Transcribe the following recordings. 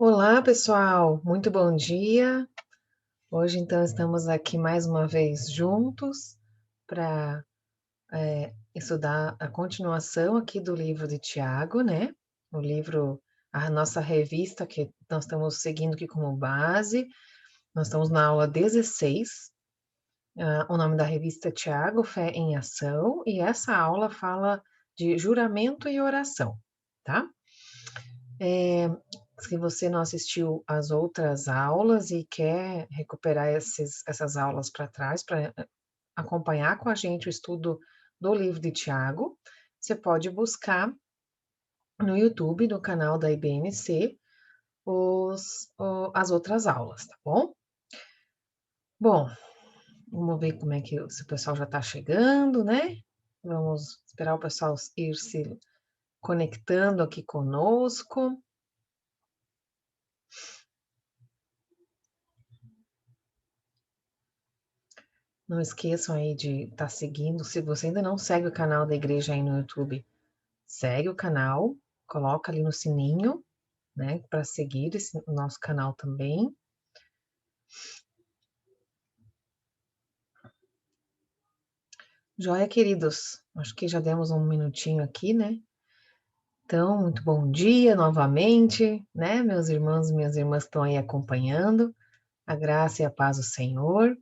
Olá, pessoal, muito bom dia. Hoje, então, estamos aqui mais uma vez juntos para estudar a continuação aqui do livro de Tiago, né? O livro, a nossa revista que nós estamos seguindo aqui como base. Nós estamos na aula 16. O nome da revista é Tiago, Fé em Ação, e essa aula fala de juramento e oração, tá? Se você não assistiu às outras aulas e quer recuperar essas aulas para trás, para acompanhar com a gente o estudo do livro de Tiago, você pode buscar no YouTube, no canal da IBMC, as outras aulas, tá bom? Bom, vamos ver como é que se o pessoal já está chegando, né? Vamos esperar o pessoal ir se conectando aqui conosco. Não esqueçam aí de estar seguindo. Se você ainda não segue o canal da igreja aí no YouTube, segue o canal, coloca ali no sininho, né, para seguir o nosso canal também. Joia, queridos, acho que já demos um minutinho aqui, né? Então, muito bom dia novamente, né, meus irmãos e minhas irmãs estão aí acompanhando. A graça e a paz do Senhor.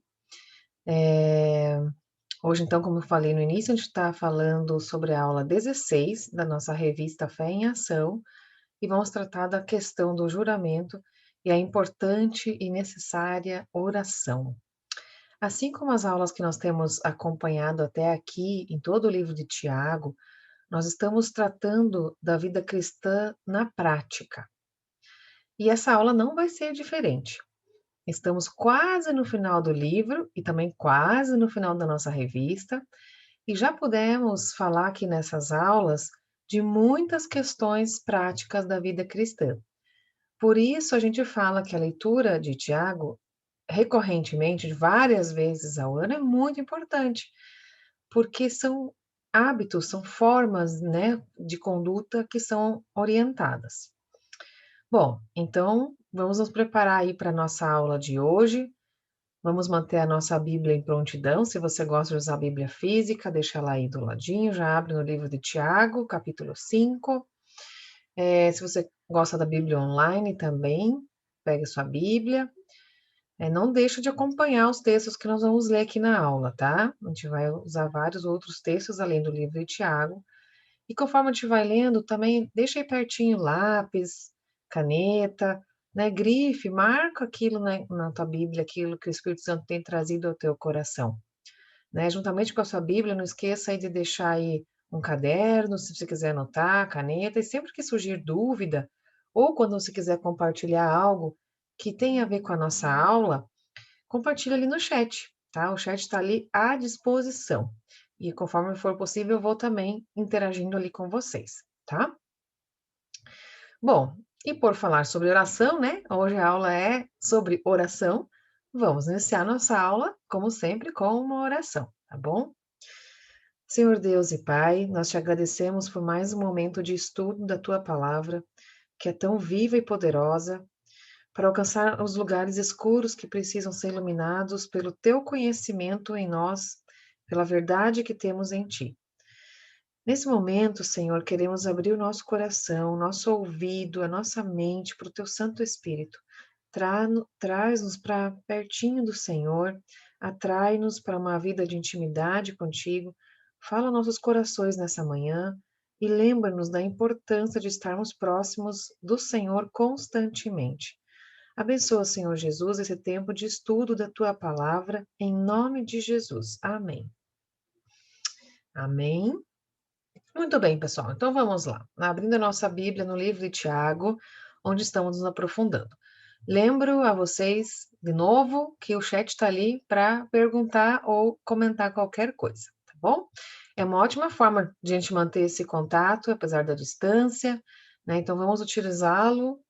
Hoje, então, como eu falei no início, a gente está falando sobre a aula 16 da nossa revista Fé em Ação, e vamos tratar da questão do juramento e a importante e necessária oração. Assim como as aulas que nós temos acompanhado até aqui em todo o livro de Tiago, nós estamos tratando da vida cristã na prática. E essa aula não vai ser diferente. Estamos quase no final do livro e também quase no final da nossa revista, e já pudemos falar aqui nessas aulas de muitas questões práticas da vida cristã. Por isso, a gente fala que a leitura de Tiago, recorrentemente, várias vezes ao ano, é muito importante, porque são hábitos, são formas, né, de conduta que são orientadas. Bom, então, vamos nos preparar aí para a nossa aula de hoje. Vamos manter a nossa Bíblia em prontidão. Se você gosta de usar a Bíblia física, deixa ela aí do ladinho, já abre no livro de Tiago, capítulo 5. Se você gosta da Bíblia online também, pegue sua Bíblia. Não deixa de acompanhar os textos que nós vamos ler aqui na aula, tá? A gente vai usar vários outros textos além do livro de Tiago. E conforme a gente vai lendo, também deixa aí pertinho lápis, caneta, né? Grife, marca aquilo na tua Bíblia, aquilo que o Espírito Santo tem trazido ao teu coração, né? Juntamente com a sua Bíblia, não esqueça aí de deixar aí um caderno, se você quiser anotar, caneta, e sempre que surgir dúvida, ou quando você quiser compartilhar algo que tenha a ver com a nossa aula, compartilha ali no chat, tá? O chat está ali à disposição. E conforme for possível, eu vou também interagindo ali com vocês, tá? Bom, e por falar sobre oração, né? Hoje a aula é sobre oração. Vamos iniciar nossa aula, como sempre, com uma oração, tá bom? Senhor Deus e Pai, nós te agradecemos por mais um momento de estudo da tua palavra, que é tão viva e poderosa, para alcançar os lugares escuros que precisam ser iluminados pelo teu conhecimento em nós, pela verdade que temos em ti. Nesse momento, Senhor, queremos abrir o nosso coração, o nosso ouvido, a nossa mente para o teu Santo Espírito. Traz-nos para pertinho do Senhor, atrai-nos para uma vida de intimidade contigo. Fala nossos corações nessa manhã e lembra-nos da importância de estarmos próximos do Senhor constantemente. Abençoa, Senhor Jesus, esse tempo de estudo da tua palavra, em nome de Jesus. Amém. Amém. Muito bem, pessoal. Então vamos lá. Abrindo a nossa Bíblia no livro de Tiago, onde estamos nos aprofundando. Lembro a vocês, de novo, que o chat está ali para perguntar ou comentar qualquer coisa, tá bom? É uma ótima forma de a gente manter esse contato, apesar da distância, né? Então vamos utilizá-lo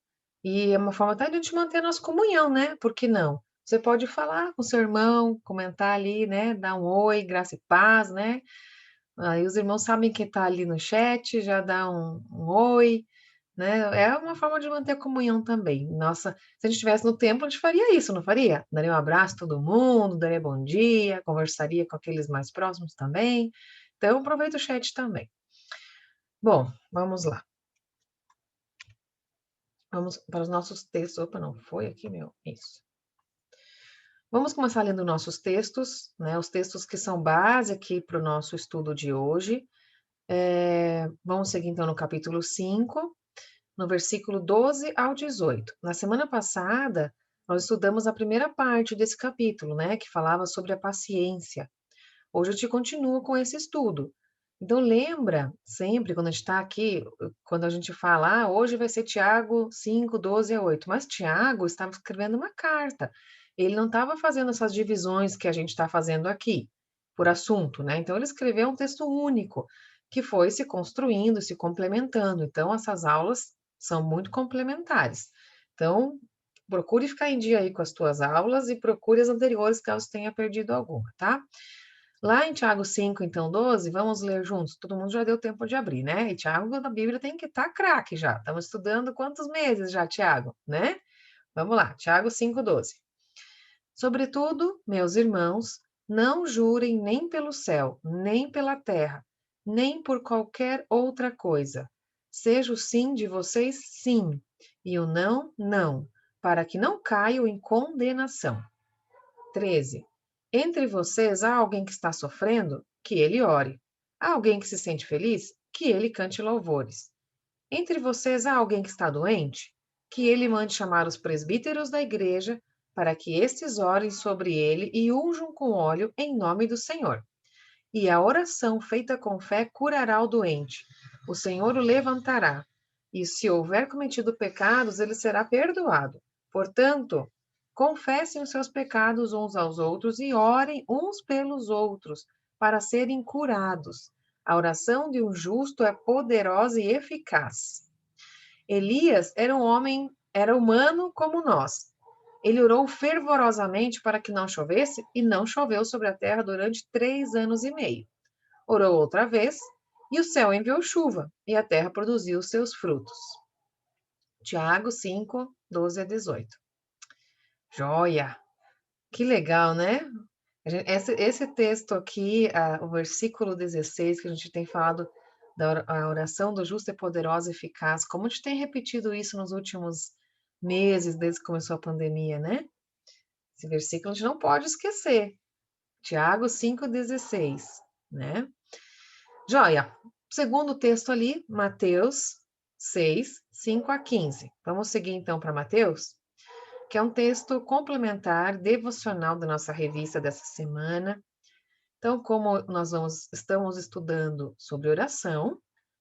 e é uma forma até de a gente manter a nossa comunhão, né? Por que não? Você pode falar com seu irmão, comentar ali, né? Dar um oi, graça e paz, né? Aí os irmãos sabem que está ali no chat, já dá um oi, né? É uma forma de manter a comunhão também. Nossa, se a gente estivesse no templo, a gente faria isso, não faria? Daria um abraço a todo mundo, daria bom dia, conversaria com aqueles mais próximos também. Então, aproveita o chat também. Bom, vamos lá. Vamos para os nossos textos. Opa, não foi aqui, meu? Isso. Vamos começar lendo nossos textos, né? Os textos que são base aqui para o nosso estudo de hoje. Vamos seguir então no capítulo 5, no versículo 12 ao 18. Na semana passada, nós estudamos a primeira parte desse capítulo, né? Que falava sobre a paciência. Hoje eu te continuo com esse estudo. Então, lembra sempre, quando a gente está aqui, quando a gente fala, hoje vai ser Tiago 5, 12 a 8. Mas Tiago estava escrevendo uma carta. Ele não estava fazendo essas divisões que a gente está fazendo aqui, por assunto, né? Então, ele escreveu um texto único, que foi se construindo, se complementando. Então, essas aulas são muito complementares. Então, procure ficar em dia aí com as tuas aulas e procure as anteriores, caso tenha perdido alguma, tá? Lá em Tiago 5, então 12, vamos ler juntos. Todo mundo já deu tempo de abrir, né? E Tiago da Bíblia tem que estar craque já. Estamos estudando quantos meses já, Tiago, né? Vamos lá, Tiago 5, 12. Sobretudo, meus irmãos, não jurem nem pelo céu, nem pela terra, nem por qualquer outra coisa. Seja o sim de vocês sim, e o não, não, para que não caiam em condenação. 13. Entre vocês há alguém que está sofrendo? Que ele ore. Há alguém que se sente feliz? Que ele cante louvores. Entre vocês há alguém que está doente? Que ele mande chamar os presbíteros da igreja para que estes orem sobre ele e unjam com óleo em nome do Senhor. E a oração feita com fé curará o doente. O Senhor o levantará. E se houver cometido pecados, ele será perdoado. Portanto, confessem os seus pecados uns aos outros e orem uns pelos outros para serem curados. A oração de um justo é poderosa e eficaz. Elias era um homem, era humano como nós. Ele orou fervorosamente para que não chovesse e não choveu sobre a terra durante 3 anos e meio. Orou outra vez, e o céu enviou chuva, e a terra produziu os seus frutos. Tiago 5, 12 a 18. Joia! Que legal, né? Esse texto aqui, o versículo 16, que a gente tem falado da oração do justo é poderosa e eficaz, como a gente tem repetido isso nos últimos meses, desde que começou a pandemia, né? Esse versículo a gente não pode esquecer. Tiago 5,16, né? Joia. Segundo texto ali, Mateus 6, 5 a 15. Vamos seguir então para Mateus, que é um texto complementar, devocional da nossa revista dessa semana. Então, como estamos estudando sobre oração,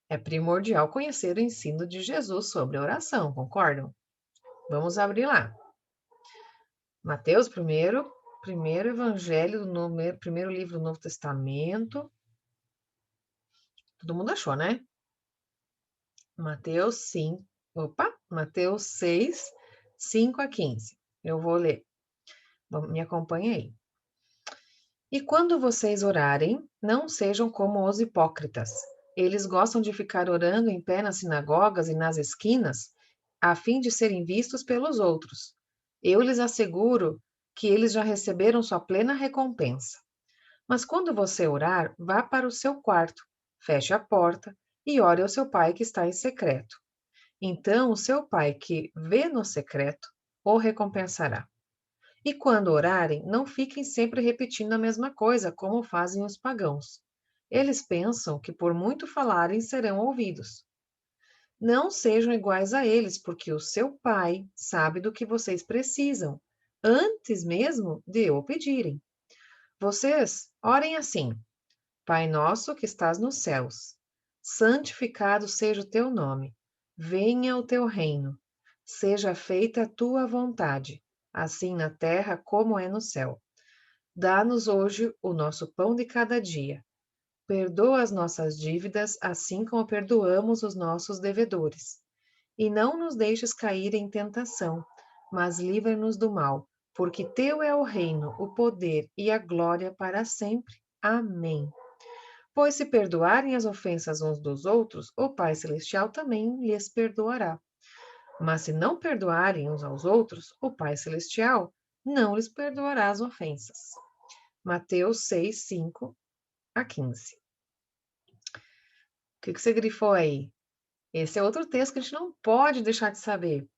é primordial conhecer o ensino de Jesus sobre oração, concordam? Vamos abrir lá. Mateus, primeiro evangelho, primeiro livro do Novo Testamento. Todo mundo achou, né? Mateus 6, 5 a 15. Eu vou ler. Me acompanhe aí. E quando vocês orarem, não sejam como os hipócritas. Eles gostam de ficar orando em pé nas sinagogas e nas esquinas, a fim de serem vistos pelos outros. Eu lhes asseguro que eles já receberam sua plena recompensa. Mas quando você orar, vá para o seu quarto, feche a porta e ore ao seu pai que está em secreto. Então o seu pai que vê no secreto o recompensará. E quando orarem, não fiquem sempre repetindo a mesma coisa, como fazem os pagãos. Eles pensam que por muito falarem serão ouvidos. Não sejam iguais a eles, porque o seu pai sabe do que vocês precisam, antes mesmo de o pedirem. Vocês orem assim: Pai nosso que estás nos céus, santificado seja o teu nome. Venha o teu reino. Seja feita a tua vontade, assim na terra como é no céu. Dá-nos hoje o nosso pão de cada dia. Perdoa as nossas dívidas, assim como perdoamos os nossos devedores. E não nos deixes cair em tentação, mas livra-nos do mal, porque teu é o reino, o poder e a glória para sempre. Amém. Pois se perdoarem as ofensas uns dos outros, o Pai Celestial também lhes perdoará. Mas se não perdoarem uns aos outros, o Pai Celestial não lhes perdoará as ofensas. Mateus 6, 5 a 15. O que você grifou aí? Esse é outro texto que a gente não pode deixar de saber,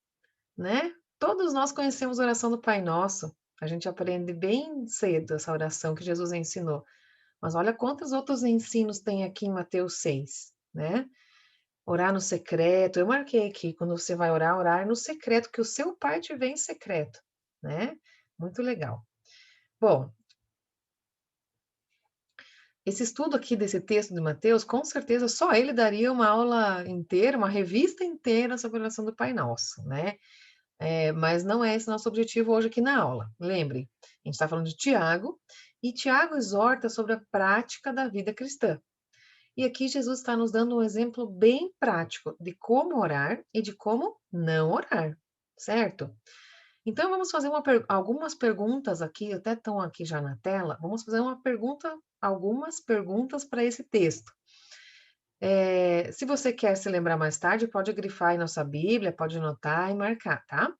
né? Todos nós conhecemos a oração do Pai Nosso. A gente aprende bem cedo essa oração que Jesus ensinou. Mas olha quantos outros ensinos tem aqui em Mateus 6, né? Orar no secreto. Eu marquei aqui, quando você vai orar, orar no secreto, que o seu pai te vê em secreto, né? Muito legal. Bom, esse estudo aqui desse texto de Mateus, com certeza só ele daria uma aula inteira, uma revista inteira sobre a oração do Pai Nosso, né? Mas não é esse nosso objetivo hoje aqui na aula. Lembre, a gente está falando de Tiago, e Tiago exorta sobre a prática da vida cristã. E aqui Jesus está nos dando um exemplo bem prático de como orar e de como não orar, certo? Então vamos fazer algumas perguntas aqui, até estão aqui já na tela. Vamos fazer algumas perguntas para esse texto. Se você quer se lembrar mais tarde, pode grifar aí na sua Bíblia, pode anotar e marcar, tá?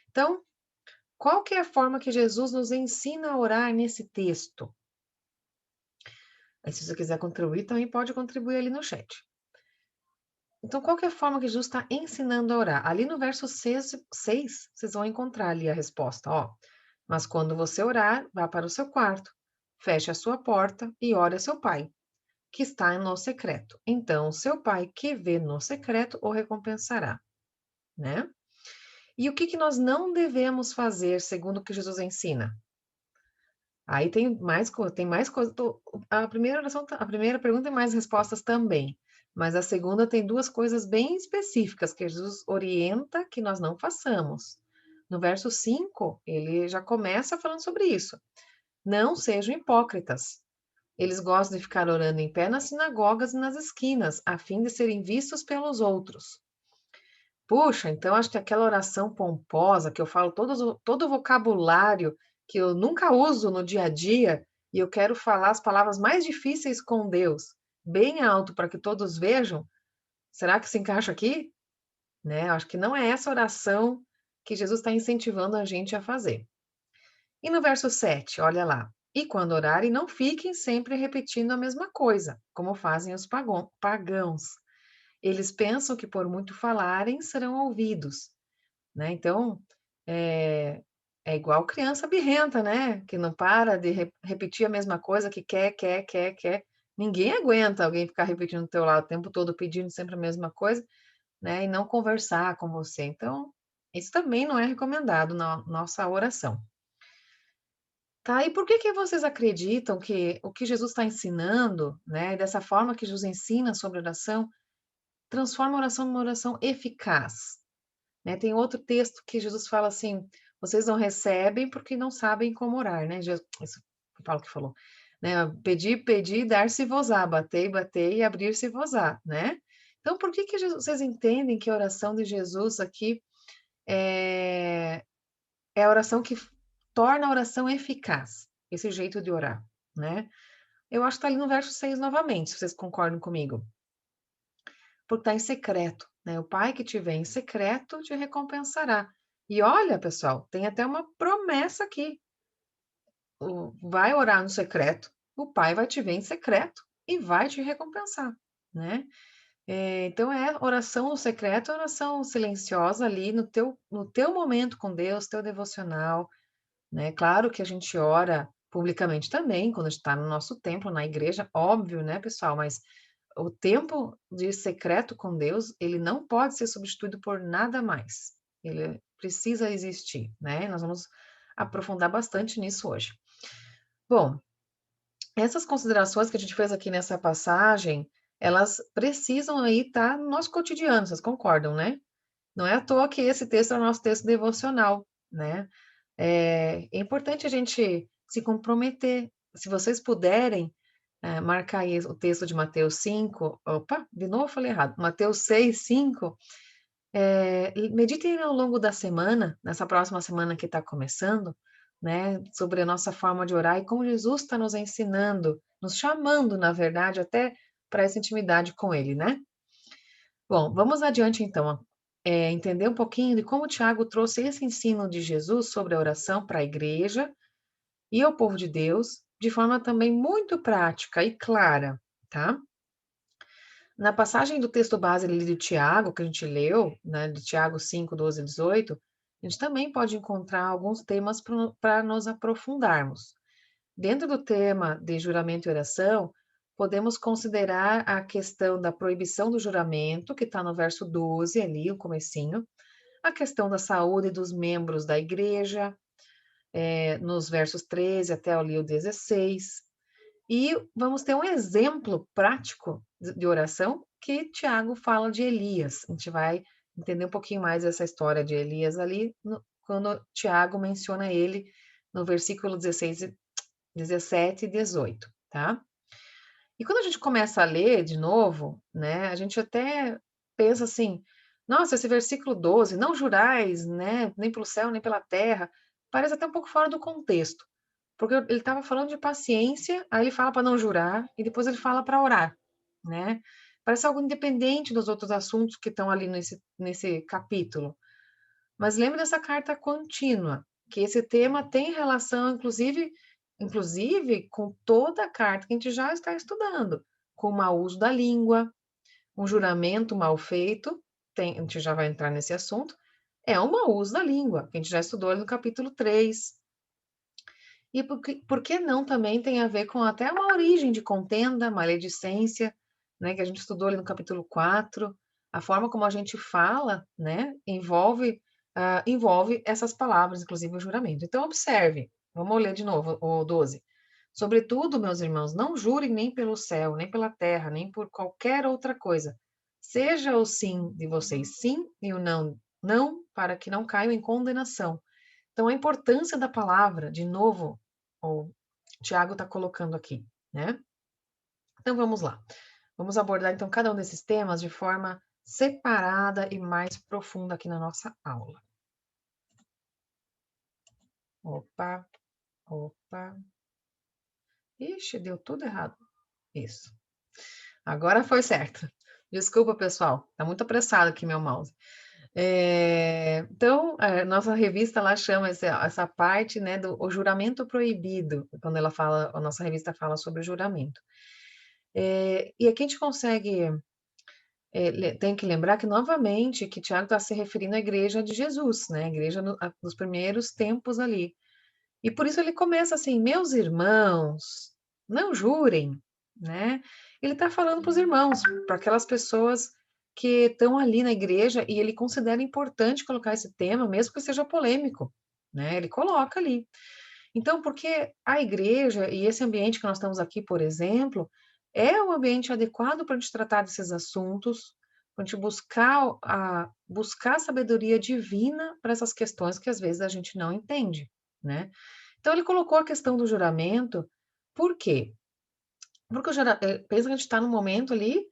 Então, qual que é a forma que Jesus nos ensina a orar nesse texto? Aí, se você quiser contribuir, também pode contribuir ali no chat. Então, qual que é a forma que Jesus está ensinando a orar? Ali no verso 6, vocês vão encontrar ali a resposta, ó. Mas quando você orar, vá para o seu quarto, feche a sua porta e ore a seu pai, que está no secreto. Então, o seu pai que vê no secreto o recompensará, né? E o que nós não devemos fazer, segundo o que Jesus ensina? Aí tem mais coisa. A primeira pergunta tem mais respostas também. Mas a segunda tem duas coisas bem específicas que Jesus orienta que nós não façamos. No verso 5, ele já começa falando sobre isso. Não sejam hipócritas. Eles gostam de ficar orando em pé nas sinagogas e nas esquinas, a fim de serem vistos pelos outros. Puxa, então acho que aquela oração pomposa que eu falo todo o vocabulário que eu nunca uso no dia a dia e eu quero falar as palavras mais difíceis com Deus, bem alto para que todos vejam, será que se encaixa aqui? Né? Acho que não é essa oração que Jesus está incentivando a gente a fazer. E no verso 7, olha lá. E quando orarem, não fiquem sempre repetindo a mesma coisa, como fazem os pagãos. Eles pensam que por muito falarem serão ouvidos, né? Então, é igual criança birrenta, né? Que não para de repetir a mesma coisa, que quer. Ninguém aguenta alguém ficar repetindo do teu lado o tempo todo, pedindo sempre a mesma coisa, né? E não conversar com você. Então, isso também não é recomendado na nossa oração. Tá, e por que vocês acreditam que o que Jesus está ensinando, né? Dessa forma que Jesus ensina sobre oração, transforma a oração numa oração eficaz? Né? Tem outro texto que Jesus fala assim: vocês não recebem porque não sabem como orar, né? Isso eu falo que falou, né? Pedir, dar-se-vos-á, bater e abrir-se-vos-á, né? Então, por que vocês entendem que a oração de Jesus aqui é a oração que torna a oração eficaz, esse jeito de orar, né? Eu acho que está ali no verso 6 novamente, se vocês concordam comigo. Porque está em secreto, né? O pai que te vê em secreto te recompensará. E olha, pessoal, tem até uma promessa aqui. Vai orar no secreto, o pai vai te ver em secreto e vai te recompensar, né? Então é oração no secreto, oração silenciosa ali no teu momento com Deus, teu devocional, né? Claro que a gente ora publicamente também, quando está no nosso templo, na igreja, óbvio, né, pessoal? Mas o tempo de secreto com Deus, ele não pode ser substituído por nada mais. Ele precisa existir, né? Nós vamos aprofundar bastante nisso hoje. Bom, essas considerações que a gente fez aqui nessa passagem, elas precisam aí estar no nosso cotidiano, vocês concordam, né? Não é à toa que esse texto é o nosso texto devocional, né? É importante a gente se comprometer. Se vocês puderem, marcar aí o texto de Mateus 5, opa, de novo eu falei errado, Mateus 6, 5, meditem ao longo da semana, nessa próxima semana que está começando, né, sobre a nossa forma de orar e como Jesus está nos ensinando, nos chamando, na verdade, até para essa intimidade com Ele, né? Bom, vamos adiante então, entender um pouquinho de como Tiago trouxe esse ensino de Jesus sobre a oração para a igreja e ao povo de Deus, de forma também muito prática e clara, tá? Na passagem do texto base ali de Tiago, que a gente leu, né, de Tiago 5, 12 e 18, a gente também pode encontrar alguns temas para nos aprofundarmos. Dentro do tema de juramento e oração, podemos considerar a questão da proibição do juramento, que está no verso 12 ali, o comecinho, a questão da saúde dos membros da igreja, nos versos 13 até ali o 16, e vamos ter um exemplo prático de oração que Tiago fala de Elias. A gente vai entender um pouquinho mais essa história de Elias ali, quando Tiago menciona ele no versículo 16, 17 e 18, tá? E quando a gente começa a ler de novo, né, a gente até pensa assim, nossa, esse versículo 12, não jurais, né, nem pelo céu, nem pela terra, parece até um pouco fora do contexto. Porque ele estava falando de paciência, aí ele fala para não jurar, e depois ele fala para orar, né? Parece algo independente dos outros assuntos que estão ali nesse capítulo. Mas lembre dessa carta contínua, que esse tema tem relação, inclusive com toda a carta que a gente já está estudando, com o mau uso da língua, um juramento mal feito, a gente já vai entrar nesse assunto, é um mau uso da língua, que a gente já estudou ali no capítulo 3. E por que não também tem a ver com até uma origem de contenda, maledicência, né, que a gente estudou ali no capítulo 4, a forma como a gente fala, né, envolve essas palavras, inclusive o juramento. Então, observe, vamos ler de novo o 12. Sobretudo, meus irmãos, não jurem nem pelo céu, nem pela terra, nem por qualquer outra coisa. Seja o sim de vocês sim e o não, não, para que não caiam em condenação. Então, a importância da palavra, de novo, o Tiago está colocando aqui, né? Então, vamos lá. Vamos abordar, então, cada um desses temas de forma separada e mais profunda aqui na nossa aula. Opa, opa. Ixi, deu tudo errado. Isso. Agora foi certo. Desculpa, pessoal. Tá muito apressado aqui meu mouse. Então, nossa revista lá chama essa parte, né, do o juramento proibido, quando ela fala, a nossa revista fala sobre o juramento. E aqui a gente consegue, tem que lembrar que, novamente, que Tiago está se referindo à igreja de Jesus, né, a igreja dos primeiros tempos ali. E por isso ele começa assim, meus irmãos, não jurem, né? Ele está falando para os irmãos, para aquelas pessoas que estão ali na igreja, e ele considera importante colocar esse tema, mesmo que seja polêmico, né? Ele coloca ali. Então, porque a igreja e esse ambiente que nós estamos aqui, por exemplo, é um ambiente adequado para a gente tratar desses assuntos, para a gente buscar a sabedoria divina para essas questões que às vezes a gente não entende, né? Então, ele colocou a questão do juramento, por quê? Porque pensa que a gente está num momento ali,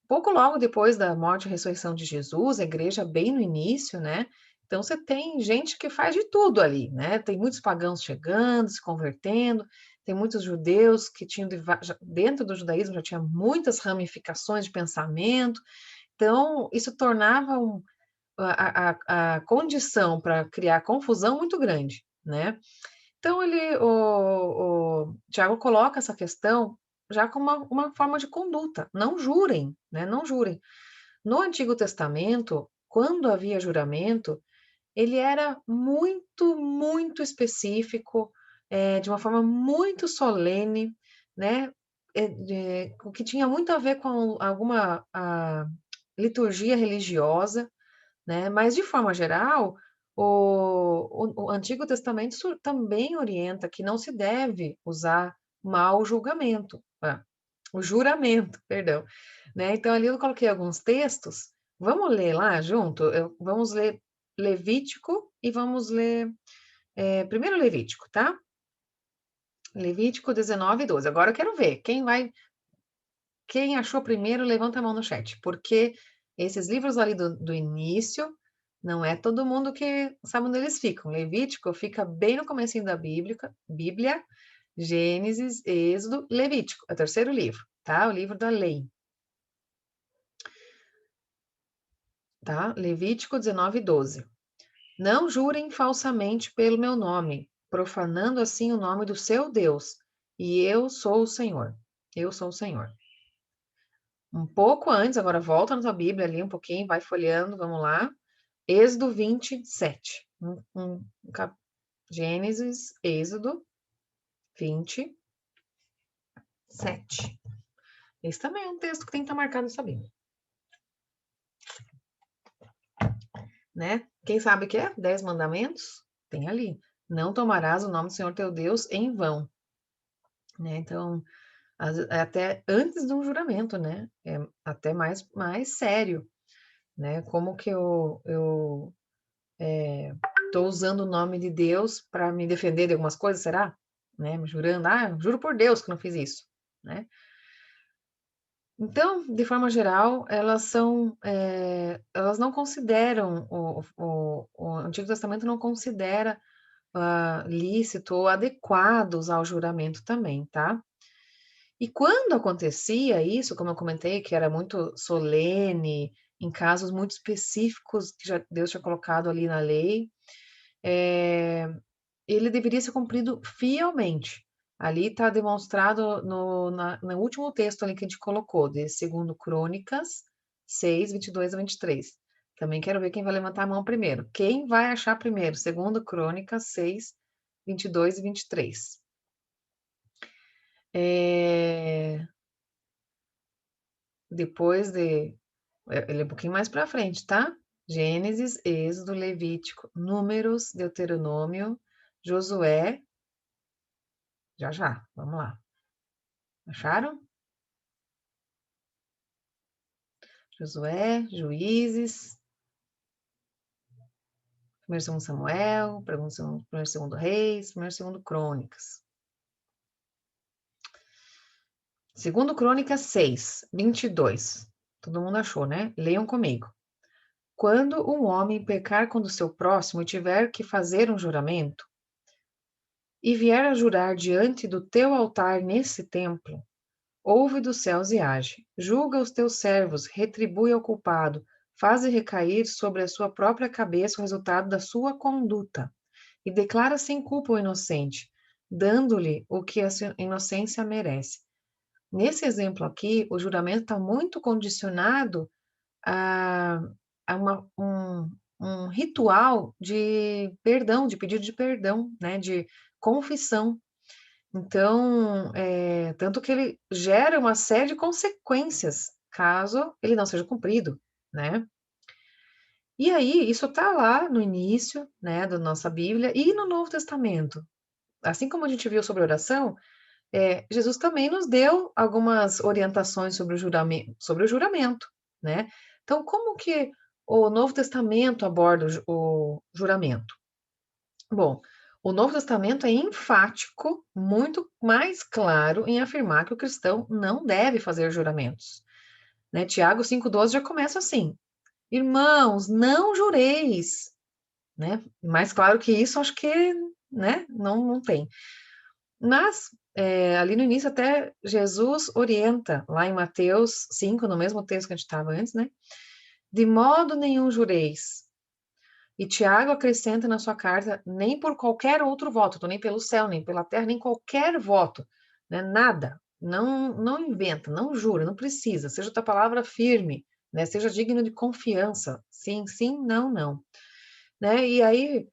pouco logo depois da morte e ressurreição de Jesus, a igreja bem no início, né? Então, você tem gente que faz de tudo ali, né? Tem muitos pagãos chegando, se convertendo, tem muitos judeus que tinham, dentro do judaísmo, já tinha muitas ramificações de pensamento, então, isso tornava a condição para criar confusão muito grande, né? Então, o Tiago coloca essa questão já como uma forma de conduta. Não jurem, né? Não jurem. No Antigo Testamento, quando havia juramento, ele era muito, muito específico, de uma forma muito solene, né? O que tinha muito a ver com alguma liturgia religiosa, né? Mas, de forma geral, o Antigo Testamento também orienta que não se deve usar mau julgamento, o juramento, perdão, né? Então, ali eu coloquei alguns textos, vamos ler lá junto? Vamos ler Levítico e vamos ler, primeiro Levítico, tá? Levítico 19 e 12. Agora eu quero ver, quem achou primeiro, levanta a mão no chat, porque esses livros ali do início, Não é todo mundo que sabe onde eles ficam. Levítico fica bem no comecinho da Bíblia, Gênesis, Êxodo, Levítico, é o terceiro livro, tá? O livro da lei, tá? Levítico 19:12. Não jurem falsamente pelo meu nome, profanando assim o nome do seu Deus, e eu sou o Senhor. Eu sou o Senhor. Um pouco antes, agora volta na tua Bíblia ali um pouquinho, vai folheando, vamos lá. Êxodo 27. Gênesis, Êxodo 27. Esse também é um texto que tem que estar marcado na sua Bíblia. Né? Quem sabe o que é? 10 mandamentos? Tem ali. Não tomarás o nome do Senhor teu Deus em vão. Né? Então, até antes de um juramento, né? É até mais sério. Né? Como que eu estou usando o nome de Deus para me defender de algumas coisas, será? Né? Me jurando, juro por Deus que não fiz isso. Né? Então, de forma geral, elas não consideram, o Antigo Testamento não considera lícito ou adequados ao juramento também, tá? E quando acontecia isso, como eu comentei, que era muito solene, em casos muito específicos que Deus tinha colocado ali na lei, ele deveria ser cumprido fielmente. Ali está demonstrado no último texto ali que a gente colocou, de 2 Crônicas 6, 22 a 23. Também quero ver quem vai levantar a mão primeiro. Quem vai achar primeiro? 2 Crônicas 6, 22 e 23. Depois de... Ele é um pouquinho mais para frente, tá? Gênesis, Êxodo, Levítico, Números, Deuteronômio, Josué. Já. Vamos lá. Acharam? Josué, Juízes, 1º e 2º Samuel, 1º e 2º Reis, 1º e 2º Crônicas. 2º Crônicas 6, 22. Todo mundo achou, né? Leiam comigo. Quando um homem pecar contra o seu próximo e tiver que fazer um juramento, e vier a jurar diante do teu altar nesse templo, ouve dos céus e age. Julga os teus servos, retribui ao culpado, faze recair sobre a sua própria cabeça o resultado da sua conduta, e declara sem culpa o inocente, dando-lhe o que a inocência merece. Nesse exemplo aqui, o juramento está muito condicionado a, um ritual de perdão, de pedido de perdão, né, de confissão. Então, tanto que ele gera uma série de consequências caso ele não seja cumprido, né? E aí, isso está lá no início, né, da nossa Bíblia e no Novo Testamento. Assim como a gente viu sobre oração, Jesus também nos deu algumas orientações sobre o juramento, né? Então, como que o Novo Testamento aborda o juramento? Bom, o Novo Testamento é enfático, muito mais claro em afirmar que o cristão não deve fazer juramentos. Né? Tiago 5,12 já começa assim: irmãos, não jureis. Né? Mais claro que isso, acho que né? não tem. Mas, ali no início, até Jesus orienta, lá em Mateus 5, no mesmo texto que a gente estava antes, né? De modo nenhum jureis. E Tiago acrescenta na sua carta, nem por qualquer outro voto, nem pelo céu, nem pela terra, nem qualquer voto, né? Nada. Não inventa, não jura, não precisa. Seja tua palavra firme, né? Seja digno de confiança. Sim, sim, não, não. Né? E aí,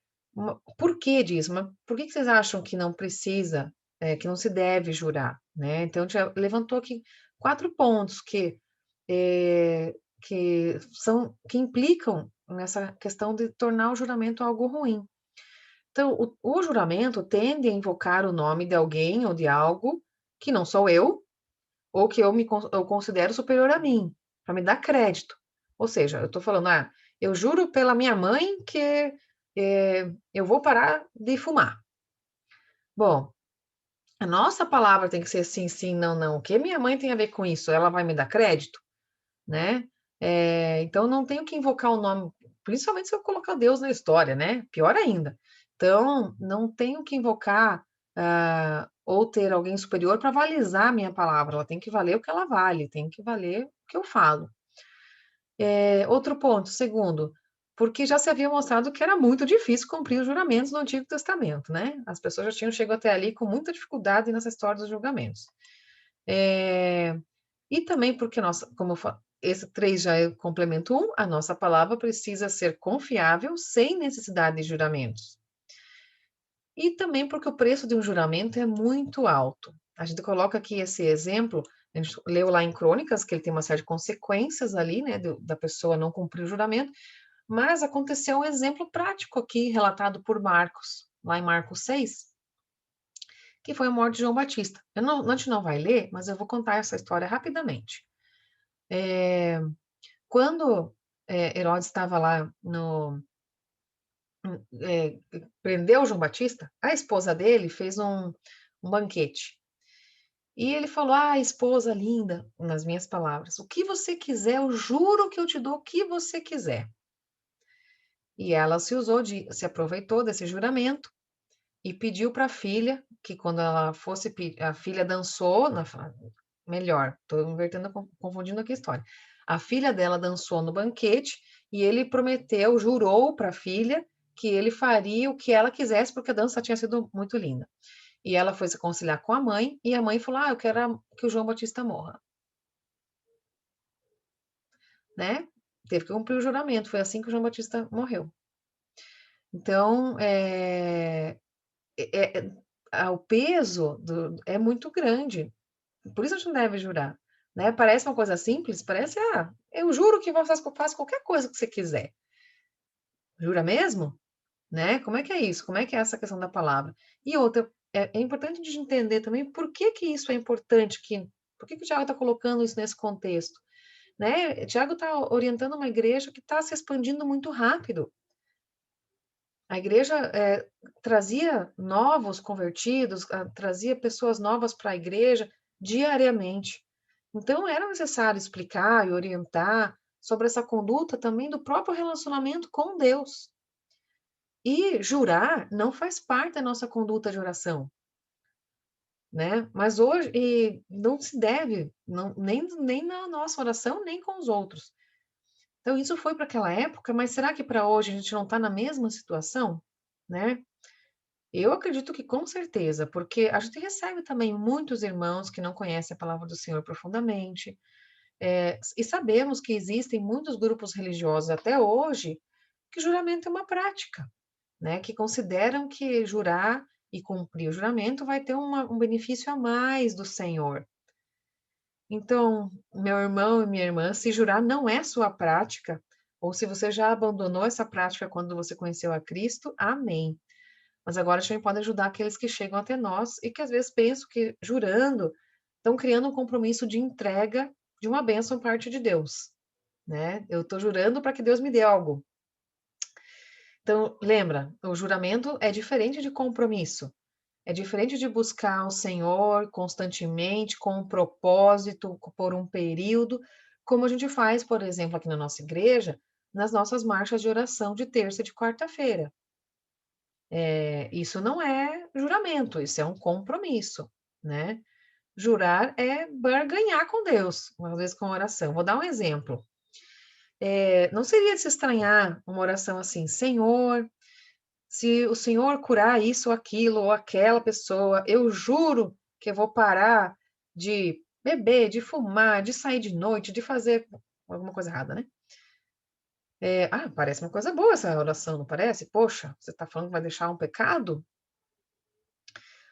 por que disso? Mas por que vocês acham que não precisa, que não se deve jurar? Né? Então, já levantou aqui 4 pontos que implicam nessa questão de tornar o juramento algo ruim. Então, o juramento tende a invocar o nome de alguém ou de algo que não sou eu, ou que eu considero superior a mim, para me dar crédito. Ou seja, eu estou falando, eu juro pela minha mãe que eu vou parar de fumar. Bom, a nossa palavra tem que ser sim, sim, não, não. O que minha mãe tem a ver com isso? Ela vai me dar crédito? Né? Então, não tenho que invocar o nome. principalmente se eu colocar Deus na história, né? Pior ainda. Então, não tenho que invocar ou ter alguém superior para avalizar a minha palavra. Ela tem que valer o que ela vale, tem que valer o que eu falo. Outro ponto, segundo, porque já se havia mostrado que era muito difícil cumprir os juramentos no Antigo Testamento, né? As pessoas já tinham chegado até ali com muita dificuldade nessa história dos julgamentos. E também porque como eu esse 3 já é complemento 1, a nossa palavra precisa ser confiável sem necessidade de juramentos. E também porque o preço de um juramento é muito alto. A gente coloca aqui esse exemplo, a gente leu lá em Crônicas que ele tem uma série de consequências ali, né, da pessoa não cumprir o juramento, mas aconteceu um exemplo prático aqui, relatado por Marcos, lá em Marcos 6, que foi a morte de João Batista. A gente não vai ler, mas eu vou contar essa história rapidamente. Quando Herodes estava lá prendeu João Batista, a esposa dele fez um banquete. E ele falou: "Ah, esposa linda", nas minhas palavras, "o que você quiser, eu juro que eu te dou o que você quiser". E ela se aproveitou desse juramento e pediu para a filha que quando ela fosse, a filha dançou, melhor, estou invertendo, confundindo aqui a história. A filha dela dançou no banquete e ele prometeu, jurou para a filha que ele faria o que ela quisesse, porque a dança tinha sido muito linda. E ela foi se conciliar com a mãe, e a mãe falou: "Ah, eu quero que o João Batista morra", né? Teve que cumprir o juramento, foi assim que o João Batista morreu. Então, o peso é muito grande. Por isso a gente não deve jurar, né? Parece uma coisa simples, parece, eu juro que você faz qualquer coisa que você quiser. Jura mesmo? Né? Como é que é isso? Como é que é essa questão da palavra? E outra, é importante a gente entender também por que que isso é importante, por que que o Tiago está colocando isso nesse contexto, né? Tiago está orientando uma igreja que está se expandindo muito rápido. A igreja trazia novos convertidos, trazia pessoas novas para a igreja diariamente. Então, era necessário explicar e orientar sobre essa conduta também do próprio relacionamento com Deus. E jurar não faz parte da nossa conduta de oração, né? Mas hoje, e não se deve, nem na nossa oração, nem com os outros. Então, isso foi para aquela época, mas será que para hoje a gente não está na mesma situação, né? Eu acredito que com certeza, porque a gente recebe também muitos irmãos que não conhecem a palavra do Senhor profundamente, e sabemos que existem muitos grupos religiosos até hoje que juramento é uma prática, né? Que consideram que jurar e cumprir o juramento vai ter um benefício a mais do Senhor. Então, meu irmão e minha irmã, se jurar não é sua prática, ou se você já abandonou essa prática quando você conheceu a Cristo, amém. Mas agora a gente pode ajudar aqueles que chegam até nós e que às vezes pensam que jurando estão criando um compromisso de entrega de uma bênção parte de Deus, né? Eu estou jurando para que Deus me dê algo. Então, lembra, o juramento é diferente de compromisso. É diferente de buscar o Senhor constantemente, com um propósito, por um período, como a gente faz, por exemplo, aqui na nossa igreja, nas nossas marchas de oração de terça e de quarta-feira. Isso não é juramento, isso é um compromisso, né? Jurar é barganhar com Deus, às vezes com oração. Vou dar um exemplo. Não seria de se estranhar uma oração assim, Senhor, se o Senhor curar isso ou aquilo ou aquela pessoa, eu juro que eu vou parar de beber, de fumar, de sair de noite, de fazer alguma coisa errada, né? Parece uma coisa boa essa oração, não parece? Poxa, você está falando que vai deixar um pecado?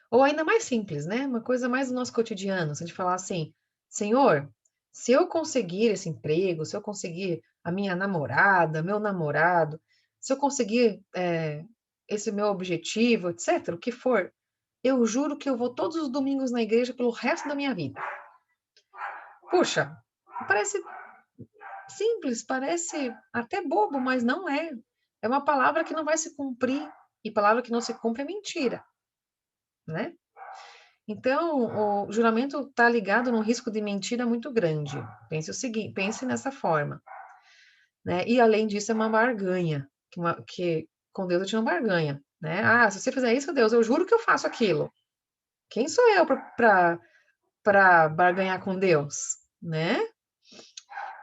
Ou ainda mais simples, né? Uma coisa mais do nosso cotidiano, se a gente falar assim, Senhor, se eu conseguir esse emprego, se eu conseguir a minha namorada, meu namorado, se eu conseguir esse meu objetivo, etc., o que for, eu juro que eu vou todos os domingos na igreja pelo resto da minha vida. Puxa, parece simples, parece até bobo, mas não é. É uma palavra que não vai se cumprir, e palavra que não se cumpre é mentira, né? Então, o juramento está ligado num risco de mentira muito grande. Pense nessa forma, né? E além disso é uma barganha, que com Deus eu tinha uma barganha, né? Ah, se você fizer isso, Deus, eu juro que eu faço aquilo. Quem sou eu para barganhar com Deus, né?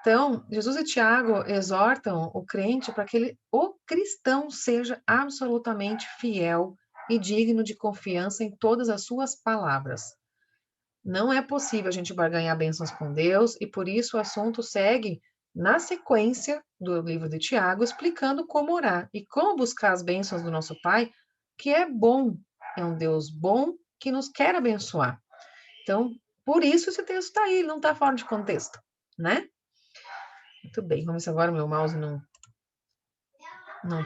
Então, Jesus e Tiago exortam o crente para que o cristão seja absolutamente fiel e digno de confiança em todas as suas palavras. Não é possível a gente barganhar bênçãos com Deus e por isso o assunto segue na sequência do livro de Tiago, explicando como orar e como buscar as bênçãos do nosso Pai, que é bom, é um Deus bom que nos quer abençoar. Então, por isso esse texto está aí, não está fora de contexto, né? Muito bem, vamos ver se agora o meu mouse não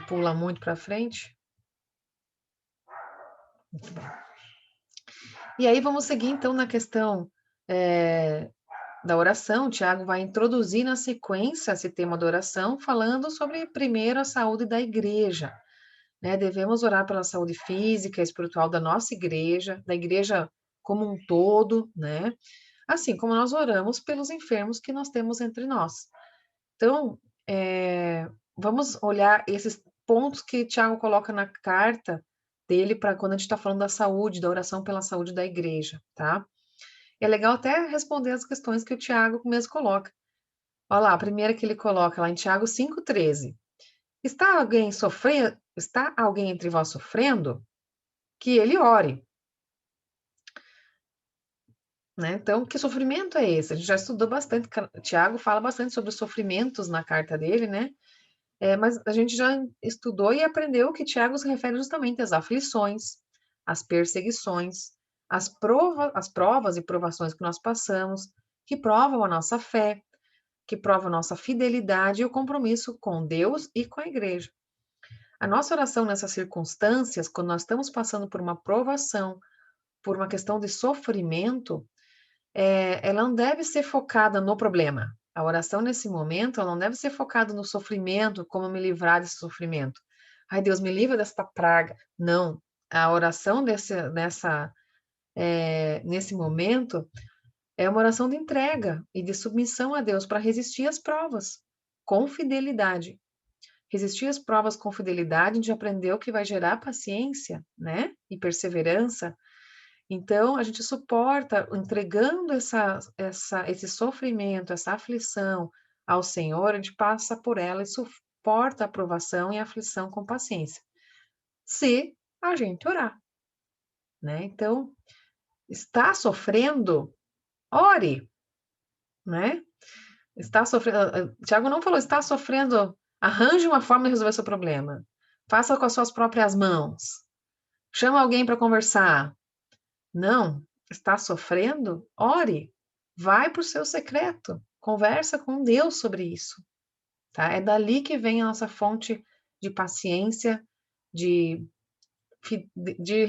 pula muito para frente. Muito bem. E aí vamos seguir então na questão da oração. O Tiago vai introduzir na sequência esse tema da oração, falando sobre primeiro a saúde da igreja. Né? Devemos orar pela saúde física e espiritual da nossa igreja, da igreja como um todo, né? Assim como nós oramos pelos enfermos que nós temos entre nós. Então, vamos olhar esses pontos que Tiago coloca na carta dele para quando a gente está falando da saúde, da oração pela saúde da igreja, tá? É legal até responder as questões que o Tiago mesmo coloca. Olha lá, a primeira que ele coloca lá em Tiago 5,13. Está alguém entre vós sofrendo? Que ele ore. Né? Então, que sofrimento é esse? A gente já estudou bastante, Tiago fala bastante sobre os sofrimentos na carta dele, né? Mas a gente já estudou e aprendeu que Tiago se refere justamente às aflições, às perseguições, às provas e provações que nós passamos, que provam a nossa fé, que provam a nossa fidelidade e o compromisso com Deus e com a igreja. A nossa oração nessas circunstâncias, quando nós estamos passando por uma provação, por uma questão de sofrimento, ela não deve ser focada no problema. A oração nesse momento, ela não deve ser focada no sofrimento, como me livrar desse sofrimento. Ai, Deus, me livra desta praga. Não. A oração nesse momento é uma oração de entrega e de submissão a Deus para resistir às provas com fidelidade. Resistir às provas com fidelidade, a gente aprendeu que vai gerar paciência, né? E perseverança. Então, a gente suporta entregando esse sofrimento, essa aflição ao Senhor, a gente passa por ela e suporta a provação e a aflição com paciência. Se a gente orar, né? Então, está sofrendo, ore, né? Está sofrendo, Tiago não falou, está sofrendo, arranje uma forma de resolver seu problema. Faça com as suas próprias mãos. Chama alguém para conversar. Não, está sofrendo? Ore. Vai para o seu secreto. Conversa com Deus sobre isso. Tá? É dali que vem a nossa fonte de paciência, de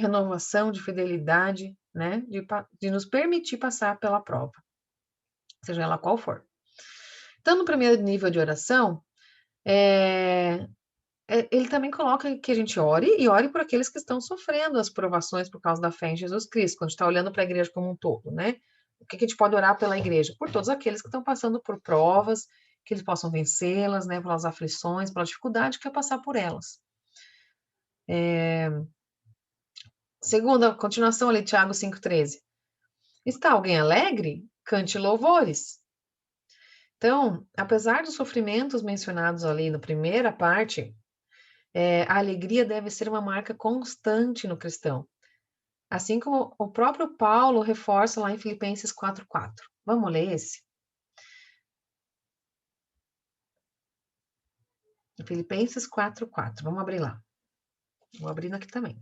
renovação, de fidelidade, né? De nos permitir passar pela prova, seja ela qual for. Então, no primeiro nível de oração, ele também coloca que a gente ore e ore por aqueles que estão sofrendo as provações por causa da fé em Jesus Cristo, quando a gente está olhando para a igreja como um todo, né? O que a gente pode orar pela igreja? Por todos aqueles que estão passando por provas, que eles possam vencê-las, né? Pelas aflições, pela dificuldade que é passar por elas. Segunda, continuação ali, Tiago 5,13. Está alguém alegre? Cante louvores. Então, apesar dos sofrimentos mencionados ali na primeira parte, a alegria deve ser uma marca constante no cristão. Assim como o próprio Paulo reforça lá em Filipenses 4,4. Vamos ler esse? Filipenses 4,4. Vamos abrir lá. Vou abrindo aqui também.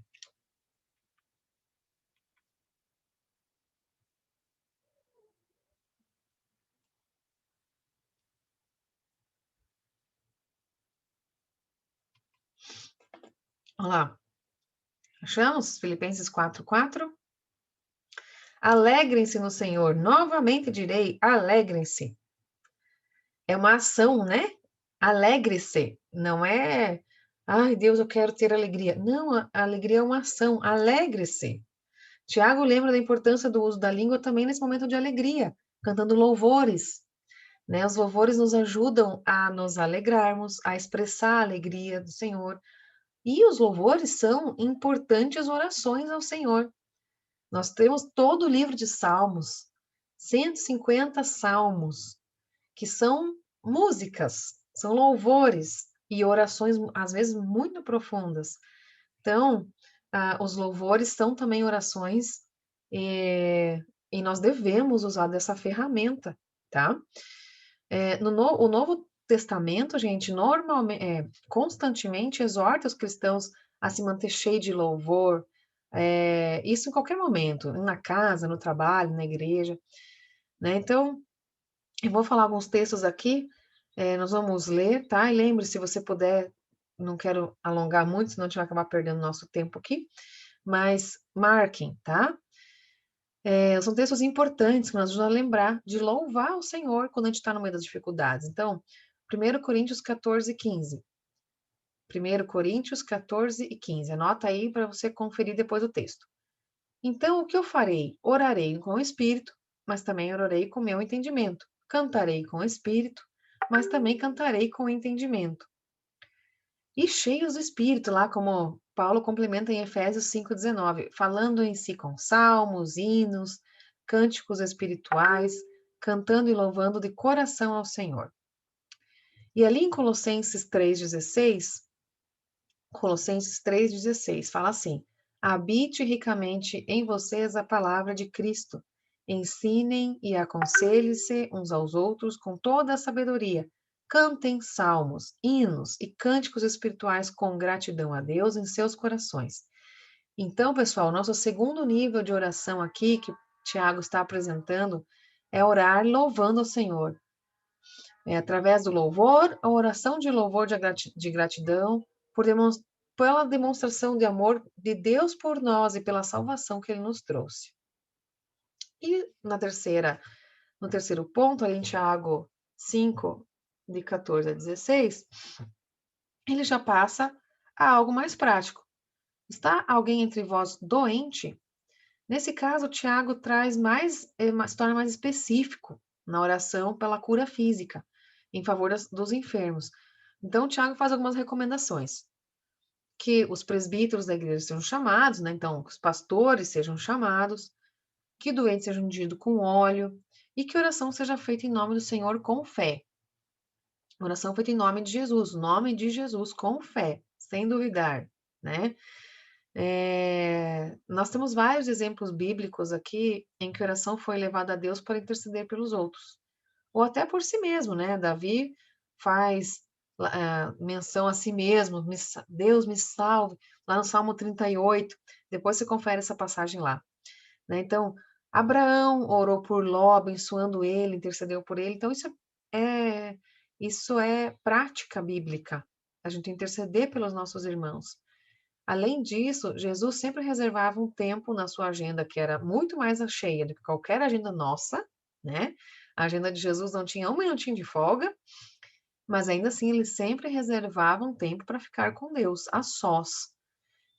Olha lá. Achamos? Filipenses 4,4. Alegrem-se no Senhor. Novamente direi, alegrem-se. É uma ação, né? Alegre-se. Não é, ai, Deus, eu quero ter alegria. Não, a alegria é uma ação. Alegre-se. Tiago lembra da importância do uso da língua também nesse momento de alegria, cantando louvores, né? Os louvores nos ajudam a nos alegrarmos, a expressar a alegria do Senhor. E os louvores são importantes orações ao Senhor. Nós temos todo o livro de Salmos, 150 salmos, que são músicas, são louvores e orações, às vezes, muito profundas. Então, os louvores são também orações, e nós devemos usar dessa ferramenta, tá? O Novo Testamento, gente, normalmente, constantemente exorta os cristãos a se manter cheio de louvor, isso em qualquer momento, na casa, no trabalho, na igreja, né? Então, eu vou falar alguns textos aqui, nós vamos ler, tá? E lembre, se você puder, não quero alongar muito, senão a gente vai acabar perdendo nosso tempo aqui, mas marquem, tá? São textos importantes que nos ajudam a lembrar de louvar o Senhor quando a gente está no meio das dificuldades. Então, 1 Coríntios 14, 15. 1 Coríntios 14 e 15. Anota aí para você conferir depois o texto. Então, o que eu farei? Orarei com o Espírito, mas também orarei com o meu entendimento. Cantarei com o Espírito, mas também cantarei com o entendimento. E cheios do Espírito, lá como Paulo complementa em Efésios 5,19, falando em si com salmos, hinos, cânticos espirituais, cantando e louvando de coração ao Senhor. E ali em Colossenses 3,16, fala assim: habite ricamente em vocês a palavra de Cristo. Ensinem e aconselhem-se uns aos outros com toda a sabedoria. Cantem salmos, hinos e cânticos espirituais com gratidão a Deus em seus corações. Então, pessoal, nosso segundo nível de oração aqui, que Tiago está apresentando, é orar louvando ao Senhor. Através do louvor, a oração de louvor de gratidão, pela demonstração de amor de Deus por nós e pela salvação que Ele nos trouxe. E no terceiro ponto, ali em Tiago 5, de 14 a 16, ele já passa a algo mais prático. Está alguém entre vós doente? Nesse caso, Tiago traz se torna mais específico na oração pela cura física, em favor dos enfermos. Então, Tiago faz algumas recomendações. Que os presbíteros da igreja sejam chamados, né? Então, que os pastores sejam chamados, que doentes sejam ungidos com óleo, e que oração seja feita em nome do Senhor com fé. Oração feita em nome de Jesus, nome de Jesus com fé, sem duvidar, né? Nós temos vários exemplos bíblicos aqui em que a oração foi levada a Deus para interceder pelos outros, ou até por si mesmo, né? Davi faz menção a si mesmo, Deus me salve, lá no Salmo 38, depois você confere essa passagem lá, né? Então, Abraão orou por Ló, abençoando ele, intercedeu por ele, então isso é prática bíblica, a gente interceder pelos nossos irmãos. Além disso, Jesus sempre reservava um tempo na sua agenda que era muito mais cheia do que qualquer agenda nossa, né? A agenda de Jesus não tinha um minutinho de folga, mas ainda assim ele sempre reservava um tempo para ficar com Deus, a sós.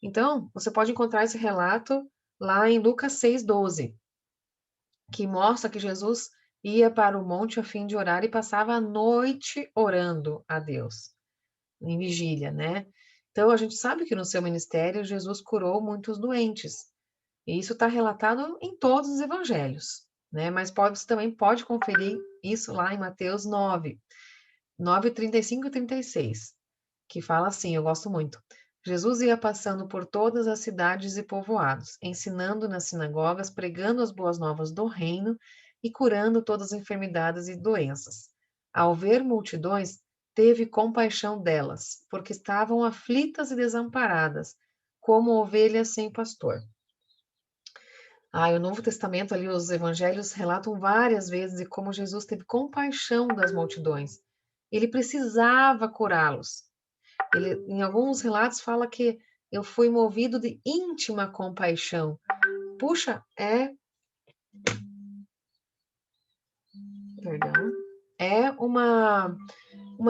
Então, você pode encontrar esse relato lá em Lucas 6,12, que mostra que Jesus ia para o monte a fim de orar e passava a noite orando a Deus, em vigília, né? Então, a gente sabe que no seu ministério, Jesus curou muitos doentes. E isso está relatado em todos os evangelhos, né? Mas você também pode conferir isso lá em Mateus 9, 35 e 36, que fala assim, eu gosto muito. Jesus ia passando por todas as cidades e povoados, ensinando nas sinagogas, pregando as boas novas do reino e curando todas as enfermidades e doenças. Ao ver multidões, teve compaixão delas, porque estavam aflitas e desamparadas, como ovelhas sem pastor. O Novo Testamento ali, os evangelhos relatam várias vezes de como Jesus teve compaixão das multidões. Ele precisava curá-los. Ele, em alguns relatos, fala que eu fui movido de íntima compaixão. Puxa, perdão, é uma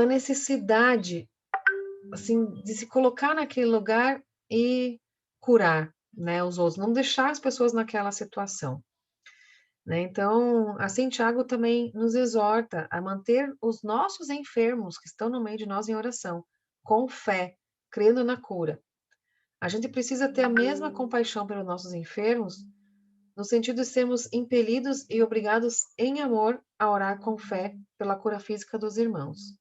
necessidade, assim, de se colocar naquele lugar e curar, né, os outros, não deixar as pessoas naquela situação. né? Então, assim, Tiago também nos exorta a manter os nossos enfermos que estão no meio de nós em oração, com fé, crendo na cura. A gente precisa ter a mesma compaixão pelos nossos enfermos, no sentido de sermos impelidos e obrigados em amor a orar com fé pela cura física dos irmãos.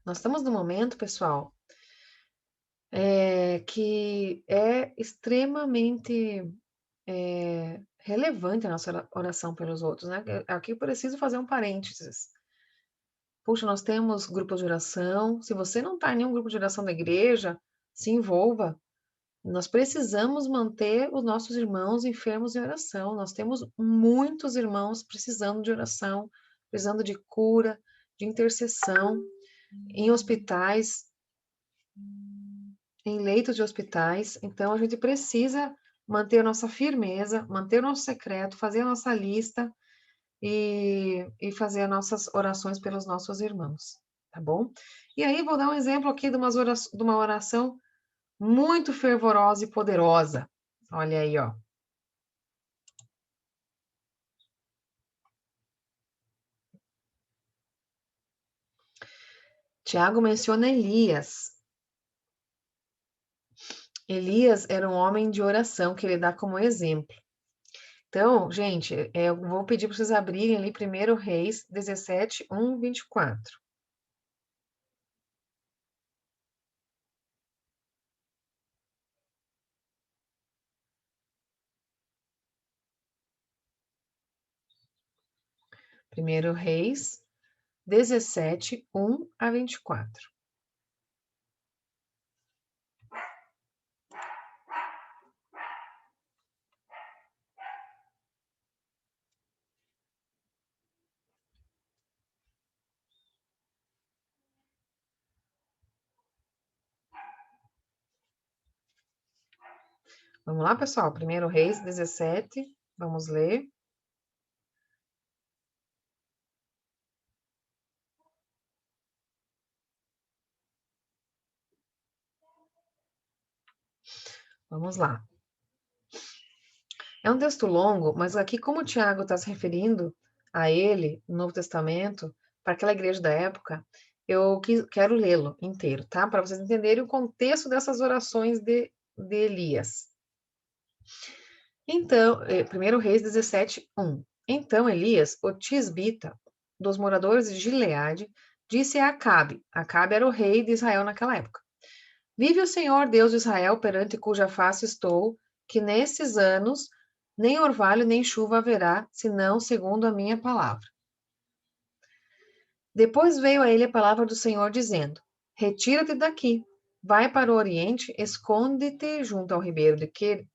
Nós estamos num momento, pessoal, que é extremamente relevante a nossa oração pelos outros, né? Aqui eu preciso fazer um parênteses. Puxa, nós temos grupos de oração. Se você não está em nenhum grupo de oração da igreja, se envolva. Nós precisamos manter os nossos irmãos enfermos em oração. Nós temos muitos irmãos precisando de oração, precisando de cura, de intercessão, em hospitais, em leitos de hospitais. Então, a gente precisa manter a nossa firmeza, manter o nosso secreto, fazer a nossa lista e fazer as nossas orações pelos nossos irmãos, tá bom? E aí, vou dar um exemplo aqui de uma oração muito fervorosa e poderosa. Olha aí, ó. Tiago menciona Elias. Elias era um homem de oração que ele dá como exemplo. Então, gente, eu vou pedir para vocês abrirem ali 1 Reis 17, 1, 24. Primeiro Reis 17, 1 a 24. Vamos lá, pessoal? 1 Reis 17, vamos ler. Vamos lá. É um texto longo, mas aqui, como o Tiago está se referindo a ele, no Novo Testamento, para aquela igreja da época, eu quero lê-lo inteiro, tá? Para vocês entenderem o contexto dessas orações de Elias. Então, 1 Reis 17, 1. Então Elias, o tisbita, dos moradores de Gileade, disse a Acabe. Acabe era o rei de Israel naquela época. Vive o Senhor Deus de Israel, perante cuja face estou, que nesses anos nem orvalho nem chuva haverá, senão segundo a minha palavra. Depois veio a ele a palavra do Senhor, dizendo: Retira-te daqui, vai para o oriente, esconde-te junto ao ribeiro de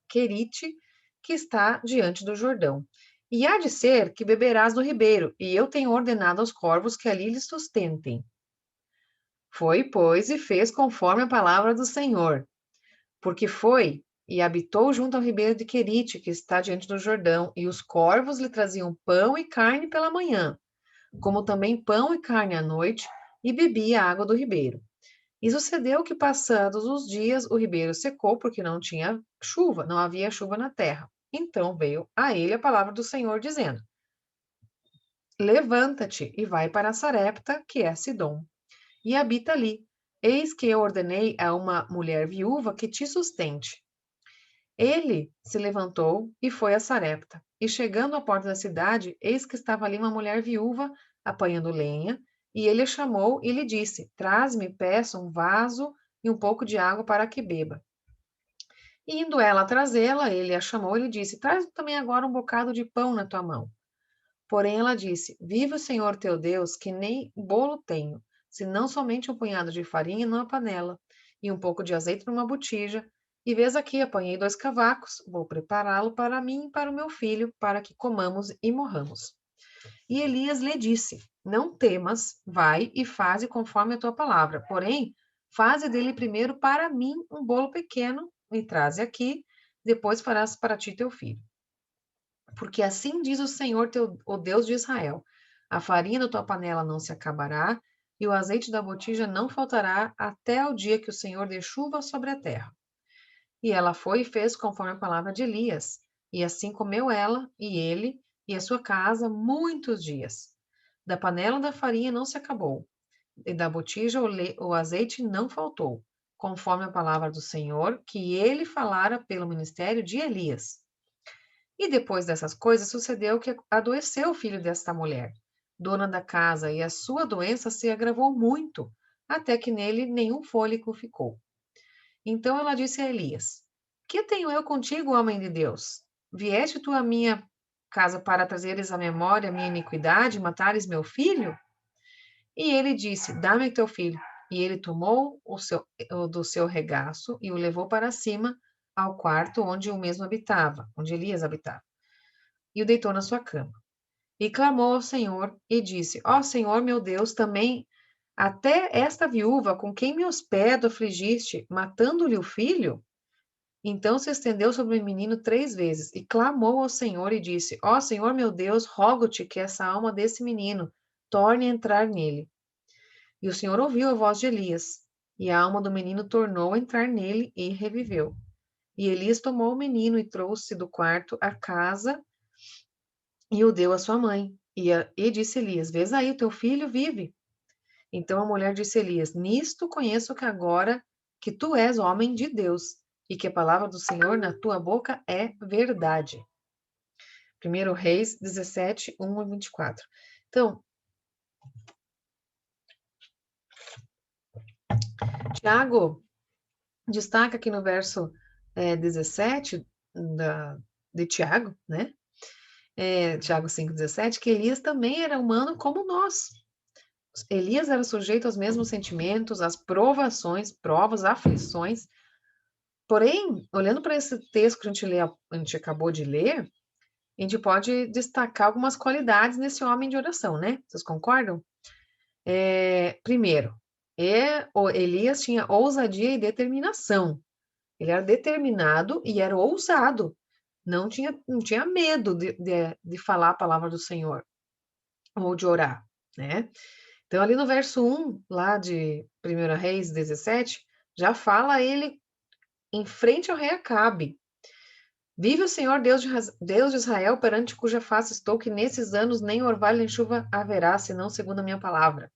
Querite, que está diante do Jordão. E há de ser que beberás do ribeiro, e eu tenho ordenado aos corvos que ali lhe sustentem. Foi, pois, e fez conforme a palavra do Senhor. Porque foi e habitou junto ao ribeiro de Querite, que está diante do Jordão, e os corvos lhe traziam pão e carne pela manhã, como também pão e carne à noite, e bebia a água do ribeiro. E sucedeu que, passados os dias, o ribeiro secou, porque não tinha chuva, não havia chuva na terra. Então veio a ele a palavra do Senhor, dizendo: Levanta-te e vai para Sarepta, que é Sidom, e habita ali. Eis que eu ordenei a uma mulher viúva que te sustente. Ele se levantou e foi a Sarepta. E chegando à porta da cidade, eis que estava ali uma mulher viúva apanhando lenha, e ele a chamou e lhe disse: Traz-me, peço, um vaso e um pouco de água para que beba. E indo ela trazê-la, ele a chamou e lhe disse: Traz também agora um bocado de pão na tua mão. Porém ela disse: Vive o Senhor teu Deus, que nem bolo tenho, senão somente um punhado de farinha numa panela, e um pouco de azeite numa botija. E vês aqui, apanhei 2 cavacos, vou prepará-lo para mim e para o meu filho, para que comamos e morramos. E Elias lhe disse: Não temas, vai e faze conforme a tua palavra. Porém, faze dele primeiro para mim um bolo pequeno, e traze aqui, depois farás para ti teu filho. Porque assim diz o Senhor, o Deus de Israel: a farinha da tua panela não se acabará, e o azeite da botija não faltará até o dia que o Senhor dê chuva sobre a terra. E ela foi e fez conforme a palavra de Elias. E assim comeu ela e ele e a sua casa muitos dias. Da panela da farinha não se acabou, e da botija o azeite não faltou, conforme a palavra do Senhor que ele falara pelo ministério de Elias. E depois dessas coisas sucedeu que adoeceu o filho desta mulher, dona da casa, e a sua doença se agravou muito, até que nele nenhum fôlego ficou. Então ela disse a Elias: Que tenho eu contigo, homem de Deus? Vieste tu à minha casa para trazeres à memória a minha iniquidade e matares meu filho? E ele disse: Dá-me teu filho. E ele tomou o do seu regaço e o levou para cima ao quarto onde o mesmo habitava, onde Elias habitava, e o deitou na sua cama. E clamou ao Senhor e disse: Ó Senhor meu Deus, também até esta viúva com quem me hospedo afligiste, matando-lhe o filho? Então se estendeu sobre o menino 3 vezes e clamou ao Senhor e disse: Ó Senhor meu Deus, rogo-te que essa alma desse menino torne a entrar nele. E o Senhor ouviu a voz de Elias, e a alma do menino tornou a entrar nele e reviveu. E Elias tomou o menino e trouxe do quarto à casa e o deu à sua mãe. E disse Elias: Vês aí, teu filho vive. Então a mulher disse a Elias: Nisto conheço que agora que tu és homem de Deus, e que a palavra do Senhor na tua boca é verdade. 1 Reis 17, 1 a 24. Então, Tiago destaca aqui no verso 17 de Tiago, né? Tiago 5,17, que Elias também era humano como nós. Elias era sujeito aos mesmos sentimentos, às provações, provas, aflições. Porém, olhando para esse texto que a gente acabou de ler, a gente pode destacar algumas qualidades nesse homem de oração, né? Vocês concordam? Primeiro, o Elias tinha ousadia e determinação. Ele era determinado e era ousado. Não tinha medo de falar a palavra do Senhor ou de orar, né? Então, ali no verso 1, lá de 1 Reis 17, já fala ele em frente ao rei Acabe. Vive o Senhor, Deus de Israel, perante cuja face estou, que nesses anos nem orvalho nem chuva haverá, senão segundo a minha palavra.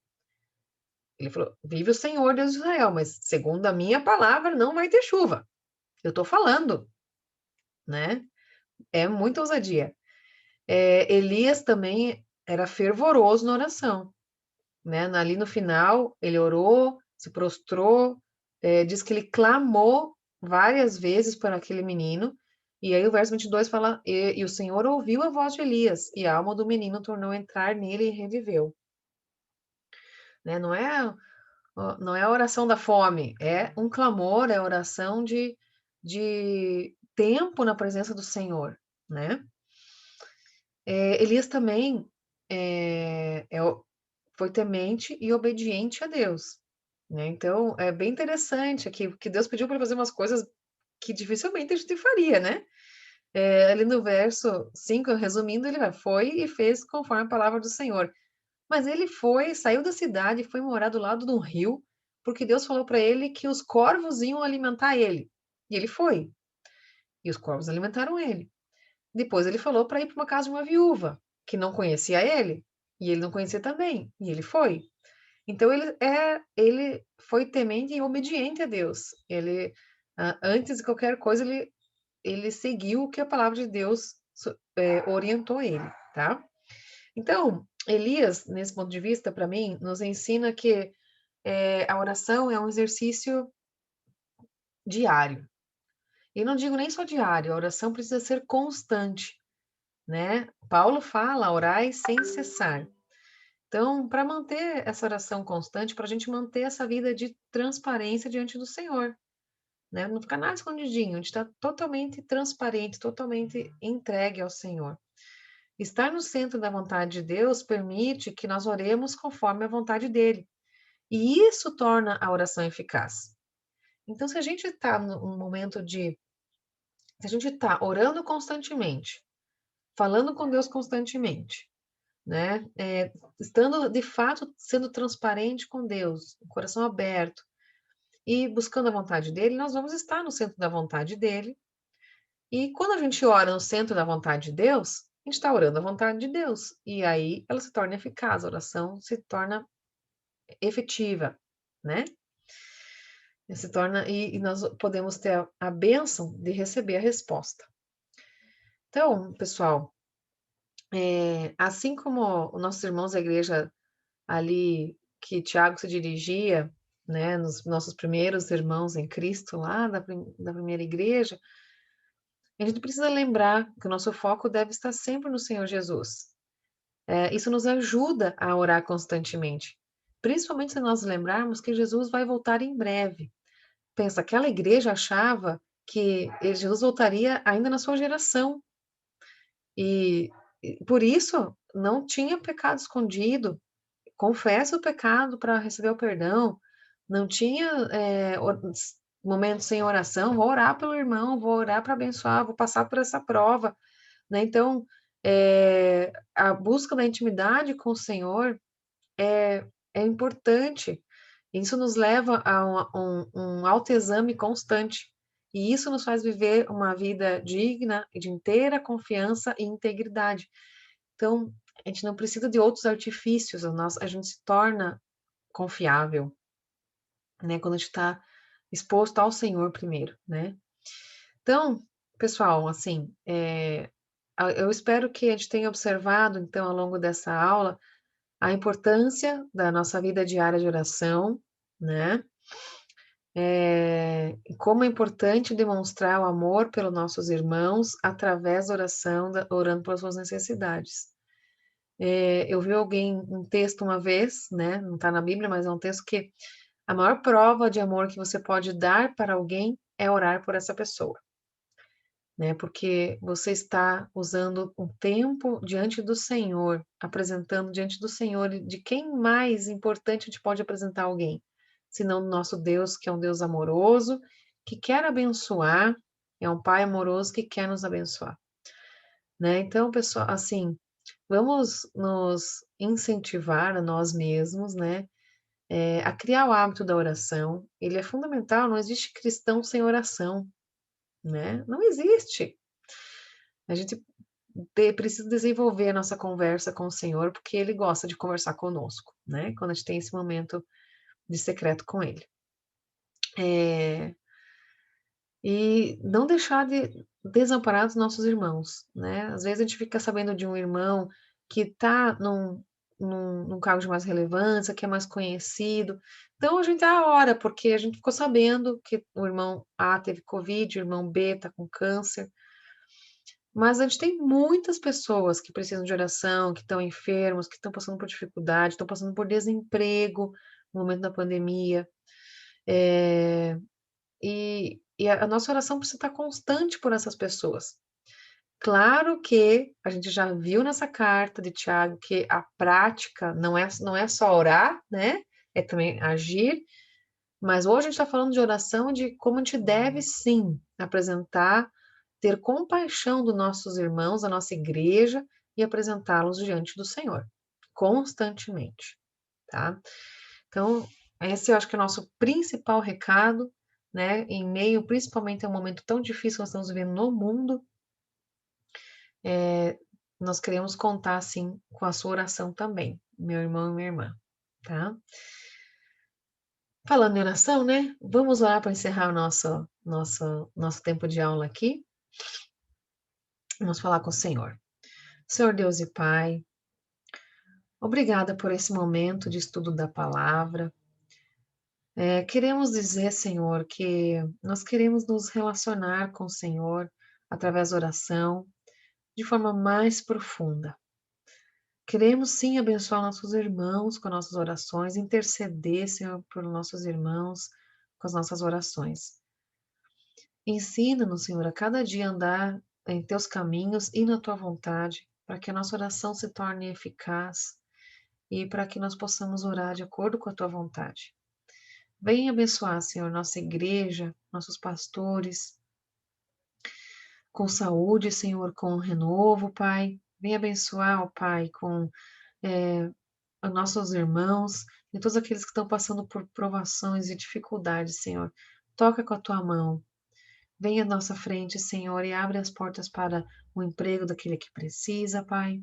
Ele falou, vive o Senhor, Deus de Israel, mas segundo a minha palavra não vai ter chuva. Eu estou falando, né? É muita ousadia. Elias também era fervoroso na oração, né? Ali no final, ele orou, se prostrou, diz que ele clamou várias vezes por aquele menino, e aí o verso 22 fala, e o Senhor ouviu a voz de Elias, e a alma do menino tornou a entrar nele e reviveu. Né? Não é a oração da fome, é um clamor, é a oração de tempo na presença do Senhor, né? Elias também foi temente e obediente a Deus, né? Então, é bem interessante aqui, que Deus pediu para fazer umas coisas que dificilmente a gente faria, né? Ali no verso 5, resumindo, ele foi e fez conforme a palavra do Senhor. Mas ele saiu da cidade e foi morar do lado de um rio, porque Deus falou para ele que os corvos iam alimentar ele. E ele foi. E os corvos alimentaram ele. Depois ele falou para ir para uma casa de uma viúva, que não conhecia ele, e ele não conhecia também, e ele foi. Então ele foi temente e obediente a Deus. Ele antes de qualquer coisa ele seguiu o que a palavra de Deus orientou ele, tá? Então Elias, nesse ponto de vista, para mim, nos ensina que a oração é um exercício diário. E não digo nem só diário, a oração precisa ser constante, né? Paulo fala, orai sem cessar. Então, para manter essa oração constante, para a gente manter essa vida de transparência diante do Senhor, né? Não ficar nada escondidinho, a gente está totalmente transparente, totalmente entregue ao Senhor. Estar no centro da vontade de Deus permite que nós oremos conforme a vontade dele. E isso torna a oração eficaz. Então, se a gente está num momento se a gente está orando constantemente, falando com Deus constantemente, né? Estando de fato sendo transparente com Deus, o coração aberto, e buscando a vontade dele, nós vamos estar no centro da vontade dele. E quando a gente ora no centro da vontade de Deus, a gente está orando a vontade de Deus. E aí ela se torna eficaz, a oração se torna efetiva, né? Se torna, e nós podemos ter a bênção de receber a resposta. Então, pessoal, assim como os nossos irmãos da igreja ali que Tiago se dirigia, né, nos nossos primeiros irmãos em Cristo lá da primeira igreja, a gente precisa lembrar que o nosso foco deve estar sempre no Senhor Jesus. Isso nos ajuda a orar constantemente, principalmente se nós lembrarmos que Jesus vai voltar em breve. Pensa, aquela igreja achava que Jesus voltaria ainda na sua geração, e por isso não tinha pecado escondido. Confessa o pecado para receber o perdão. Não tinha momento sem oração. Vou orar pelo irmão, vou orar para abençoar, vou passar por essa prova, né? Então, a busca da intimidade com o Senhor é importante. Isso nos leva a um autoexame constante. E isso nos faz viver uma vida digna de inteira confiança e integridade. Então, a gente não precisa de outros artifícios, a gente se torna confiável, né? Quando a gente está exposto ao Senhor primeiro, né? Então, pessoal, assim, eu espero que a gente tenha observado, então, ao longo dessa aula, a importância da nossa vida diária de oração, né? E como é importante demonstrar o amor pelos nossos irmãos através da oração, orando pelas suas necessidades. Eu vi um texto uma vez, né? Não está na Bíblia, mas é um texto que a maior prova de amor que você pode dar para alguém é orar por essa pessoa, né? Porque você está usando um tempo diante do Senhor, apresentando diante do Senhor, e de quem mais importante a gente pode apresentar alguém, senão do nosso Deus, que é um Deus amoroso, que quer abençoar, é um Pai amoroso que quer nos abençoar, né? Então, pessoal, assim, vamos nos incentivar a nós mesmos, né? A criar o hábito da oração. Ele é fundamental, não existe cristão sem oração, né? Não existe. A gente precisa desenvolver a nossa conversa com o Senhor, porque Ele gosta de conversar conosco, né? Quando a gente tem esse momento de secreto com Ele. E não deixar de desamparar os nossos irmãos, né? Às vezes a gente fica sabendo de um irmão que está num cargo de mais relevância, que é mais conhecido. Então a gente ora, porque a gente ficou sabendo que o irmão A teve Covid, o irmão B está com câncer. Mas a gente tem muitas pessoas que precisam de oração, que estão enfermos, que estão passando por dificuldade, estão passando por desemprego no momento da pandemia. É, e a nossa oração precisa estar constante por essas pessoas. Claro que a gente já viu nessa carta de Tiago que a prática não é só orar, né? É também agir. Mas hoje a gente está falando de oração, de como a gente deve sim apresentar, ter compaixão dos nossos irmãos, da nossa igreja e apresentá-los diante do Senhor, constantemente, tá? Então, esse eu acho que é o nosso principal recado, né? Em meio, principalmente a um momento tão difícil que nós estamos vivendo no mundo, nós queremos contar, sim, com a sua oração também, meu irmão e minha irmã, tá? Falando em oração, né? Vamos orar para encerrar o nosso tempo de aula aqui. Vamos falar com o Senhor. Senhor Deus e Pai, obrigada por esse momento de estudo da palavra. Queremos dizer, Senhor, que nós queremos nos relacionar com o Senhor através da oração de forma mais profunda. Queremos sim abençoar nossos irmãos com nossas orações, interceder, Senhor, por nossos irmãos com as nossas orações. Ensina-nos, Senhor, a cada dia andar em teus caminhos e na tua vontade, para que a nossa oração se torne eficaz e para que nós possamos orar de acordo com a tua vontade. Venha abençoar, Senhor, nossa igreja, nossos pastores, com saúde, Senhor, com renovo, Pai. Venha abençoar, ó Pai, com os nossos irmãos, em todos aqueles que estão passando por provações e dificuldades, Senhor. Toca com a tua mão. Venha à nossa frente, Senhor, e abre as portas para o emprego daquele que precisa, Pai,